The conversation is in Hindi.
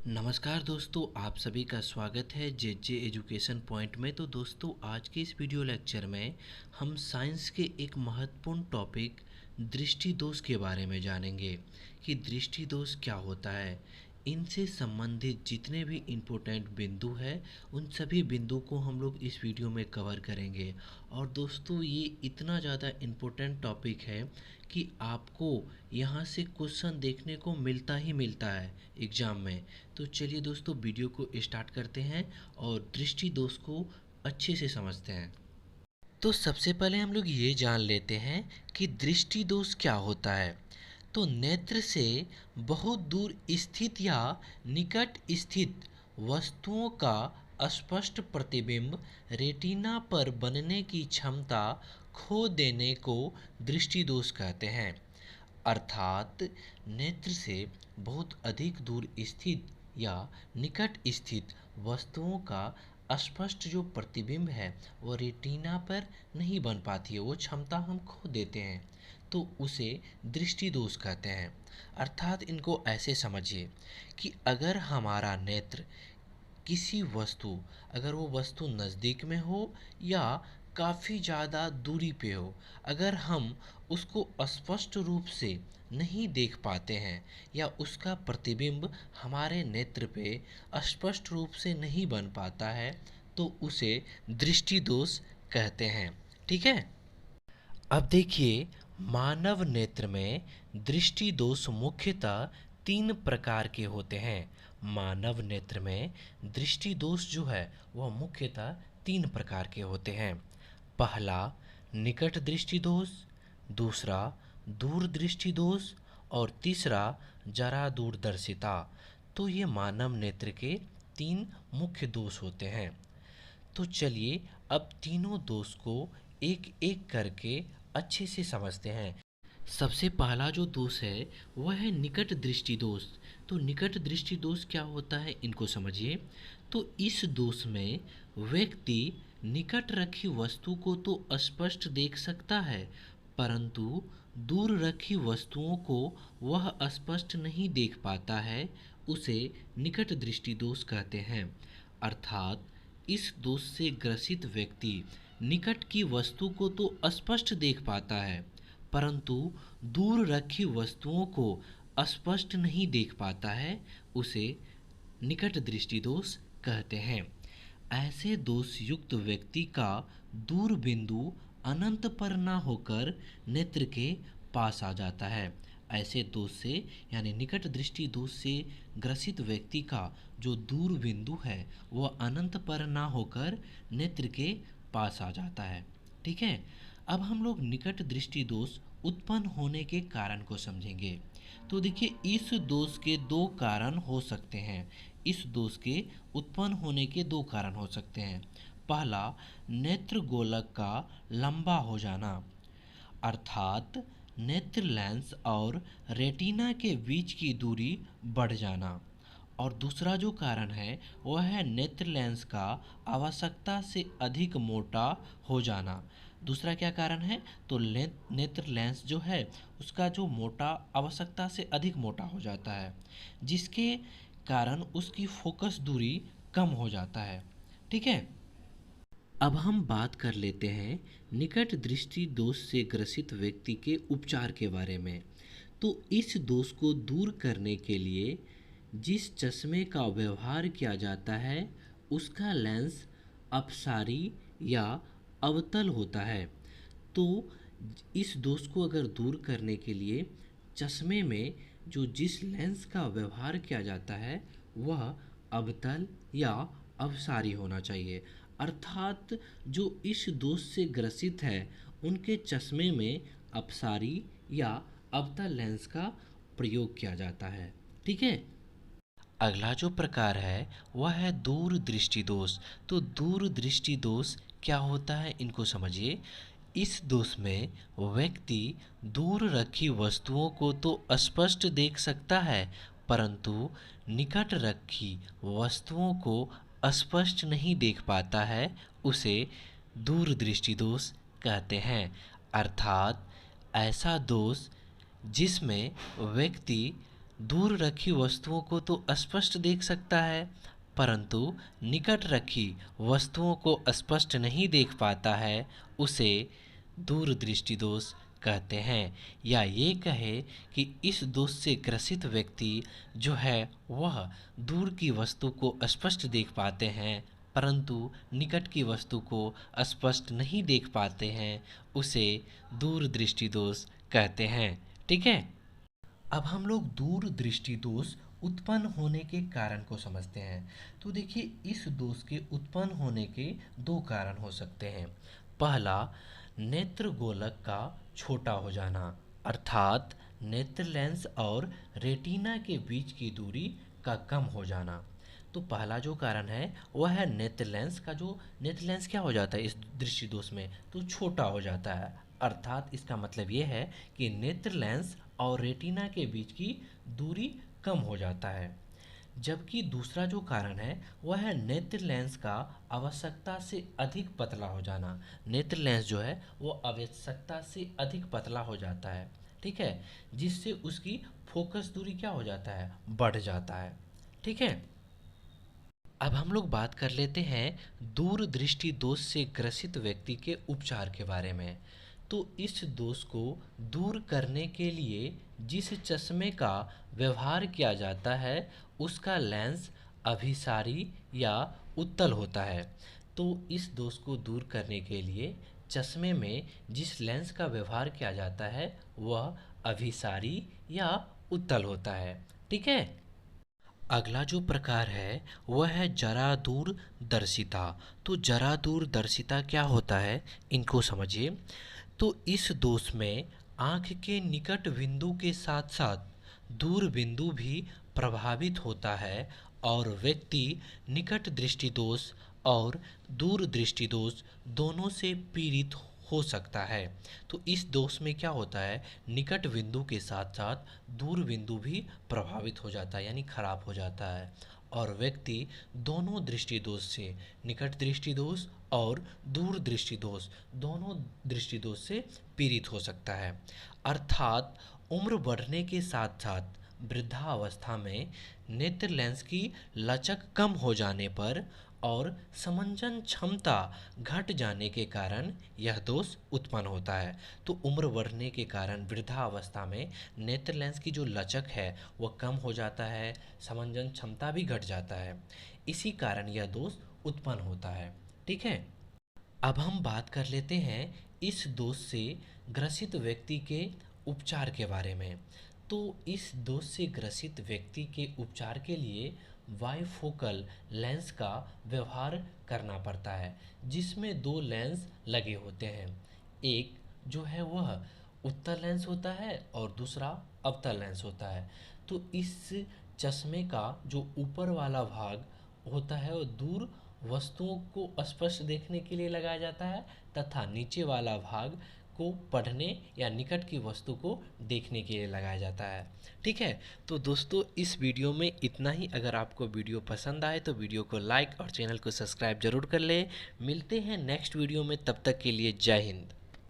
नमस्कार दोस्तों, आप सभी का स्वागत है जे एजुकेशन पॉइंट में। तो दोस्तों, आज के इस वीडियो लेक्चर में हम साइंस के एक महत्वपूर्ण टॉपिक दृष्टि दोष के बारे में जानेंगे कि दृष्टि दोष क्या होता है। इनसे संबंधित जितने भी इम्पोर्टेंट बिंदु हैं उन सभी बिंदु को हम लोग इस वीडियो में कवर करेंगे। और दोस्तों, ये इतना ज़्यादा इम्पोर्टेंट टॉपिक है कि आपको यहाँ से क्वेश्चन देखने को मिलता ही मिलता है एग्ज़ाम में। तो चलिए दोस्तों, वीडियो को स्टार्ट करते हैं और दृष्टि दोष को अच्छे से समझते हैं। तो सबसे पहले हम लोग ये जान लेते हैं कि दृष्टि दोष क्या होता है। तो नेत्र से बहुत दूर स्थित या निकट स्थित वस्तुओं का स्पष्ट प्रतिबिंब रेटिना पर बनने की क्षमता खो देने को दृष्टि दोष कहते हैं। अर्थात नेत्र से बहुत अधिक दूर स्थित या निकट स्थित वस्तुओं का स्पष्ट जो प्रतिबिंब है वो रेटिना पर नहीं बन पाती है, वो क्षमता हम खो देते हैं, तो उसे दृष्टि दोष कहते हैं। अर्थात इनको ऐसे समझिए कि अगर हमारा नेत्र किसी वस्तु, अगर वो वस्तु नज़दीक में हो या काफ़ी ज़्यादा दूरी पे हो, अगर हम उसको स्पष्ट रूप से नहीं देख पाते हैं या उसका प्रतिबिंब हमारे नेत्र पे स्पष्ट रूप से नहीं बन पाता है, तो उसे दृष्टि दोष कहते हैं। ठीक है। अब देखिए, मानव नेत्र में दृष्टि दोष मुख्यतः 3 प्रकार के होते हैं। मानव नेत्र में दृष्टि दोष जो है वह मुख्यतः 3 प्रकार के होते हैं। पहला निकट दृष्टि दोष, दूसरा दूर दृष्टि दोष और तीसरा जरा दूरदर्शिता। तो ये मानव नेत्र के 3 मुख्य दोष होते हैं। तो चलिए अब तीनों दोष को एक एक करके अच्छे से समझते हैं। सबसे पहला जो दोष है वह है निकट दृष्टि दोष। तो निकट दृष्टि दोष क्या होता है, इनको समझिए। तो इस दोष में व्यक्ति निकट रखी वस्तु को तो स्पष्ट देख सकता है, परंतु दूर रखी वस्तुओं को वह स्पष्ट नहीं देख पाता है, उसे निकट दृष्टि दोष कहते हैं। अर्थात इस दोष से ग्रसित व्यक्ति निकट की वस्तु को तो स्पष्ट देख पाता है, परंतु दूर रखी वस्तुओं को स्पष्ट नहीं देख पाता है, उसे निकट दृष्टि दोष कहते हैं। ऐसे दोष युक्त व्यक्ति का दूर बिंदु अनंत पर न होकर नेत्र के पास आ जाता है। ऐसे दोष से यानी निकट दृष्टि दोष से ग्रसित व्यक्ति का जो दूर बिंदु है वह अनंत पर ना होकर नेत्र के पास आ जाता है। ठीक है। अब हम लोग निकट दृष्टि दोष उत्पन्न होने के कारण को समझेंगे। तो देखिए, इस दोष के 2 कारण हो सकते हैं। इस दोष के उत्पन्न होने के 2 कारण हो सकते हैं। पहला, नेत्र गोलक का लंबा हो जाना, अर्थात नेत्र लेंस और रेटिना के बीच की दूरी बढ़ जाना। और दूसरा जो कारण है वह है नेत्र लेंस का आवश्यकता से अधिक मोटा हो जाना। दूसरा क्या कारण है, तो नेत्र लेंस जो है उसका जो मोटा आवश्यकता से अधिक मोटा हो जाता है, जिसके कारण उसकी फोकस दूरी कम हो जाता है। ठीक है। अब हम बात कर लेते हैं निकट दृष्टि दोष से ग्रसित व्यक्ति के उपचार के बारे में। तो इस दोष को दूर करने के लिए जिस चश्मे का व्यवहार किया जाता है उसका लेंस अपसारी या अवतल होता है। तो इस दोष को अगर दूर करने के लिए चश्मे में जो जिस लेंस का व्यवहार किया जाता है वह अवतल या अपसारी होना चाहिए। अर्थात जो इस दोष से ग्रसित है उनके चश्मे में अपसारी या अवतल लेंस का प्रयोग किया जाता है। ठीक है। अगला जो प्रकार है वह है दूर दृष्टि दोष। तो दूर दृष्टि दोष क्या होता है, इनको समझिए। इस दोष में व्यक्ति दूर रखी वस्तुओं को तो स्पष्ट देख सकता है, परंतु निकट रखी वस्तुओं को स्पष्ट नहीं देख पाता है, उसे दूर दृष्टि दोष कहते हैं। अर्थात ऐसा दोष जिसमें व्यक्ति दूर रखी वस्तुओं को तो स्पष्ट देख सकता है, परंतु निकट रखी वस्तुओं को स्पष्ट नहीं देख पाता है, उसे दूरदृष्टि दोष कहते हैं। या ये कहे कि इस दोष से ग्रसित व्यक्ति जो है वह दूर की वस्तु को स्पष्ट देख पाते हैं, परंतु निकट की वस्तु को स्पष्ट नहीं देख पाते हैं, उसे दूरदृष्टि दोष कहते हैं। ठीक है। अब हम लोग दूरदृष्टि दोष उत्पन्न होने के कारण को समझते हैं। तो देखिए, इस दोष के उत्पन्न होने के दो कारण हो सकते हैं। पहला, नेत्र गोलक का छोटा हो जाना, अर्थात नेत्र लेंस और रेटिना के बीच की दूरी का कम हो जाना। तो पहला जो कारण है वह है नेत्र लेंस का, जो नेत्र लेंस क्या हो जाता है इस दृष्टि दोष में, तो छोटा हो जाता है। अर्थात इसका मतलब ये है कि नेत्र लेंस और रेटिना के बीच की दूरी कम हो जाता है। जबकि दूसरा जो कारण है वह है नेत्र लेंस का आवश्यकता से अधिक पतला हो जाना। नेत्र लेंस जो है वो आवश्यकता से अधिक पतला हो जाता है, ठीक है, जिससे उसकी फोकस दूरी क्या हो जाता है, बढ़ जाता है। ठीक है। अब हम लोग बात कर लेते हैं दूरदृष्टि दोष से ग्रसित व्यक्ति के उपचार के बारे में। तो इस दोष को दूर करने के लिए जिस चश्मे का व्यवहार किया जाता है उसका लेंस अभिसारी या उत्तल होता है। तो इस दोष को दूर करने के लिए चश्मे में जिस लेंस का व्यवहार किया जाता है वह अभिसारी या उत्तल होता है। ठीक है। अगला जो प्रकार है वह है जरा दूरदर्शिता। तो जरा दूरदर्शिता क्या होता है, इनको समझिए। तो इस दोष में आँख के निकट बिंदु के साथ साथ दूर बिंदु भी प्रभावित होता है और व्यक्ति निकट दृष्टि दोष और दूर दृष्टि दोष दोनों से पीड़ित हो सकता है। तो इस दोष में क्या होता है, निकट बिंदु के साथ साथ दूर बिंदु भी प्रभावित हो जाता है, यानी खराब हो जाता है, और व्यक्ति दोनों दृष्टि दोष से, निकट दृष्टि दोष और दूर दृष्टि दोष, दोनों दृष्टि दोष से पीड़ित हो सकता है। अर्थात उम्र बढ़ने के साथ साथ वृद्धावस्था में नेत्र लेंस की लचक कम हो जाने पर और समंजन क्षमता घट जाने के कारण यह दोष उत्पन्न होता है। तो उम्र बढ़ने के कारण वृद्धावस्था में नेत्र लेंस की जो लचक है वह कम हो जाता है, समंजन क्षमता भी घट जाता है, इसी कारण यह दोष उत्पन्न होता है। ठीक है। अब हम बात कर लेते हैं इस दोष से ग्रसित व्यक्ति के उपचार के बारे में। तो इस दोष से ग्रसित व्यक्ति के उपचार के लिए बाइफोकल लेंस का व्यवहार करना पड़ता है, जिसमें दो लेंस लगे होते हैं। एक जो है वह उत्तल लेंस होता है और दूसरा अवतल लेंस होता है। तो इस चश्मे का जो ऊपर वाला भाग होता है वो दूर वस्तुओं को स्पष्ट देखने के लिए लगाया जाता है, तथा नीचे वाला भाग को पढ़ने या निकट की वस्तु को देखने के लिए लगाया जाता है। ठीक है। तो दोस्तों, इस वीडियो में इतना ही। अगर आपको वीडियो पसंद आए तो वीडियो को लाइक और चैनल को सब्सक्राइब जरूर कर ले। मिलते हैं नेक्स्ट वीडियो में, तब तक के लिए जय हिंद।